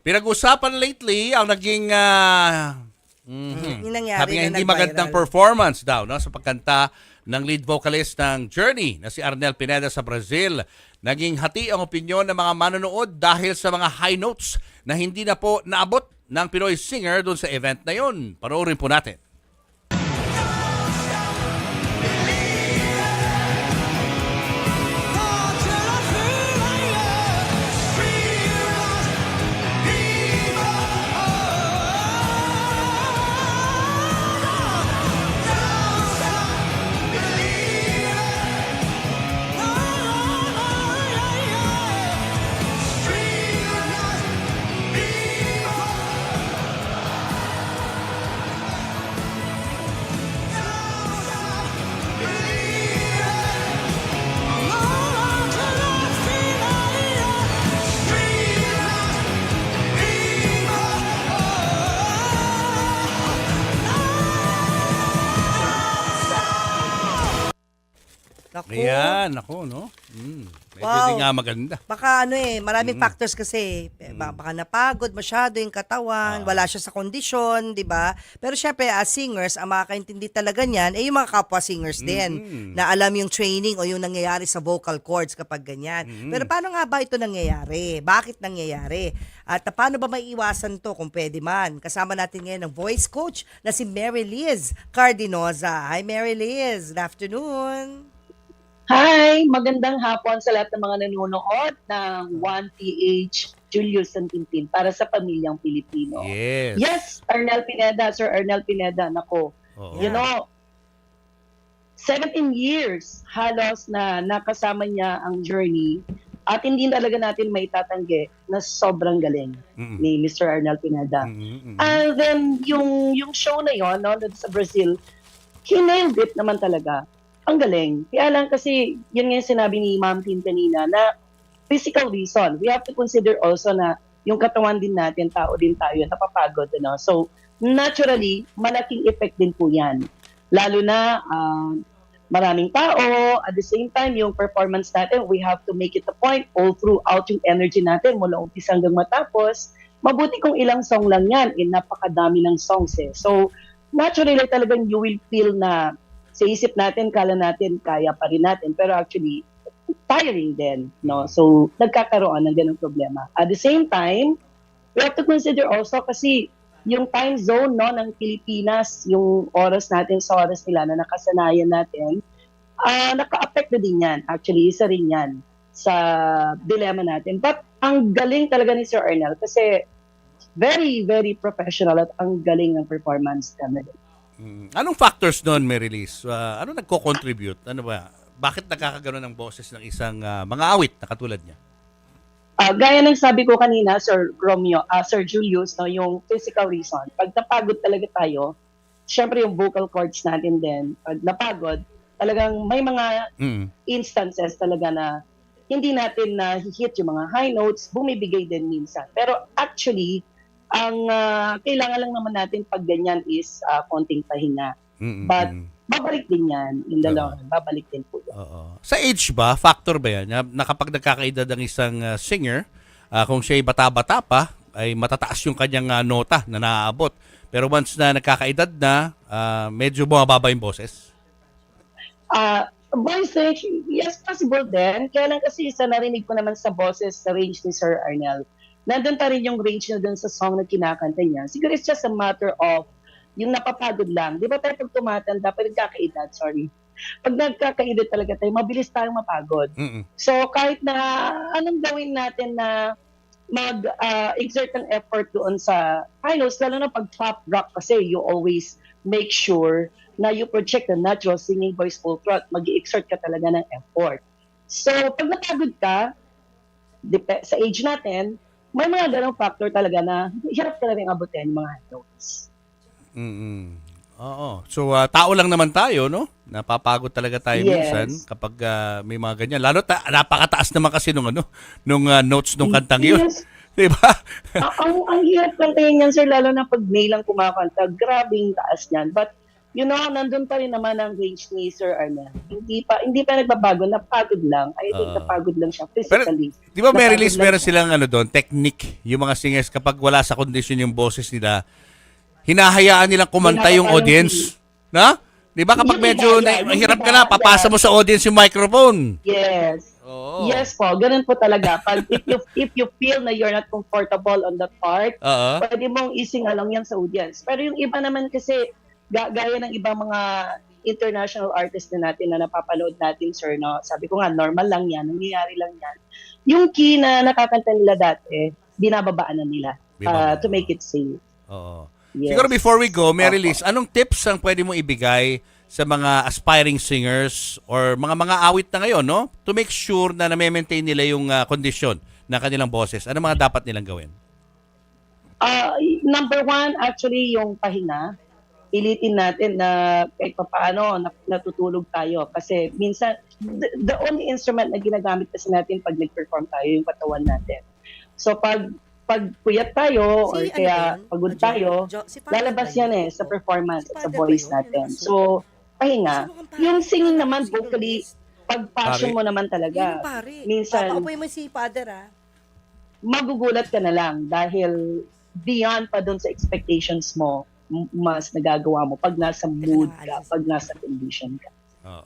Pinag-usapan lately ang naging Yung nangyari sabi nga na hindi nag-viral. magandang performance daw, no, sa pagkanta ng lead vocalist ng Journey na si Arnel Pineda sa Brazil. Naging hati ang opinyon ng mga manonood dahil sa mga high notes na hindi na po naabot ng Pinoy singer doon sa event na yun. Panoorin po natin. Naku, Ayan, ako, no? Medyo Wow. di nga maganda. baka maraming factors kasi. Baka napagod masyado yung katawan, wala siya sa kondisyon, di ba? Pero syempre, as singers, ang makakaintindi talaga niyan, yung mga kapwa singers din, na alam yung training o yung nangyayari sa vocal cords kapag ganyan. Pero paano nga ba ito nangyayari? Bakit nangyayari? At paano ba maiiwasan to kung pwede man? Kasama natin ngayon ang voice coach na si Mary Liz Cardinoza. Hi Mary Liz, good afternoon. Hi! Magandang hapon sa lahat ng mga nanonood ng 1PH Julius and Tintin para sa pamilyang Pilipino. Yes. Yes, Arnel Pineda, Sir Arnel Pineda, nako. Oo. You know, 17 years halos na nakasama niya ang journey at hindi talaga natin may tatanggi na sobrang galing ni Mr. Arnel Pineda. And then, yung show na yon, no, sa Brazil, he nailed it naman talaga. Ang galing. Kaya lang kasi, yun nga yung sinabi ni Ma'am Tin kanina, na physical reason. We have to consider also na yung katawan din natin, tao din tayo, napapagod. Ano? So, naturally, malaking effect din po yan. Lalo na, maraming tao, at the same time, yung performance natin, we have to make it a point all throughout yung energy natin, mula umpisa hanggang matapos. Mabuti kung ilang song lang yan, napakadami ng songs eh. So, naturally talagang you will feel na sa isip natin, kala natin, kaya pa rin natin. Pero actually, tiring din. No? So, nagkakaroon ng ganung problema. At the same time, we have to consider also kasi yung time zone no, ng Pilipinas, yung oras natin sa oras nila na nakasanayan natin, naka-affect na din yan. Actually, isa rin yan sa dilemma natin. But ang galing talaga ni Sir Arnel kasi very, very professional at ang galing ng performance namin. Anong factors doon, Mary Liz? Ano nagko-contribute? Ano ba? Bakit nagkakaganoon ng boses ng isang mga awit na katulad niya? Gaya ng sabi ko kanina, Sir Romeo, Sir Julius, no, yung physical reason. Pag napagod talaga tayo, syempre yung vocal cords natin din, pag napagod, talagang may mga instances talaga na hindi natin na hit yung mga high notes, bumibigay din minsan. Pero actually, ang kailangan lang naman natin pag ganyan is konting pahinga. But babalik din yan in the long run. Babalik din po yan. Sa age ba, factor ba yan? Na kapag nagkakaedad ang isang singer, kung siya'y bata-bata pa, ay matataas yung kanyang nota na naaabot. Pero once na nagkakaedad na, medyo bumababa yung boses? Voice range, yes, possible din. Kaya lang kasi sa narinig ko naman sa boses, sa range ni Sir Arnel, nandun pa rin yung range na dun sa song na kinakanta niya. Siguro it's just a matter of yung napapagod lang. Di ba tayo pag tumatanda, pag nagkakaedad, pag nagkakaedad talaga tayo, mabilis tayong mapagod. So kahit na anong gawin natin na mag-exert ng effort doon sa finals, lalo na pag pop rock kasi you always make sure na you project the natural singing voice full throat, mag-exert ka talaga ng effort. So pag napagod ka, sa age natin, may mga ganong factor talaga na hirap ka na rin abutin yung mga high notes. Oo. So, tao lang naman tayo, no? Napapagod talaga tayo minsan kapag may mga ganyan. Lalo, napakataas naman kasi nung notes nung kantang yun. Yes. Diba? ang hirap kantahin yan, sir, lalo na pag May lang kumakanta. Grabing taas niyan. But nandun pa rin naman ang range ni Sir Arnel. Hindi pa nagbabago, napagod lang. I think napagod lang siya physically. Di ba, Mary Napagod Liz, lang meron siya. silang ano doon, technique, yung mga singers, kapag wala sa condition yung boses nila, hinahayaan nilang kumanta yung Pinapatayang audience. Na? Di ba, kapag Yung medyo iba, yung hirap ka iba, na, papasa mo sa audience yung microphone. Yes. Oo. Yes po, ganun po talaga. Pag if you feel na you're not comfortable on that part, Oo. pwede mong isingalong yan sa audience. Pero yung iba naman kasi, gaya ng ibang mga international artists na natin na napapanood natin, sir, no? Sabi ko nga, normal lang yan, nangyayari lang yan. Yung key na nakakanta nila dati, binababaan na nila Binababa. to make it safe. Oo. Yes. Siguro before we go, Mary Opo. Liz, anong tips ang pwede mo ibigay sa mga aspiring singers or mga awit na ngayon, no? To make sure na na-maintain nila yung kondisyon ng kanilang boses. Ano mga dapat nilang gawin? Number one, actually, yung pahinga. Pilitin natin na kahit paano natutulog tayo. Kasi minsan, the only instrument na ginagamit kasi natin pag nag-perform tayo, yung katawan natin. So pag puyat tayo or Si ano kaya ba yun? pagod Jo- tayo, si Father lalabas ba yan sa performance Si at sa Father voice ba yun? natin. Yung So, pahinga. Sino kang pare? Yung singing Parang naman, sino vocally, guys? pag passion Pare? mo naman Yun talaga, yung pare. minsan, Papaapoy mo si Father, ah. magugulat ka na lang dahil beyond pa dun sa expectations mo, mas nagagawa mo pag nasa mood ka, pag nasa condition ka. Oo.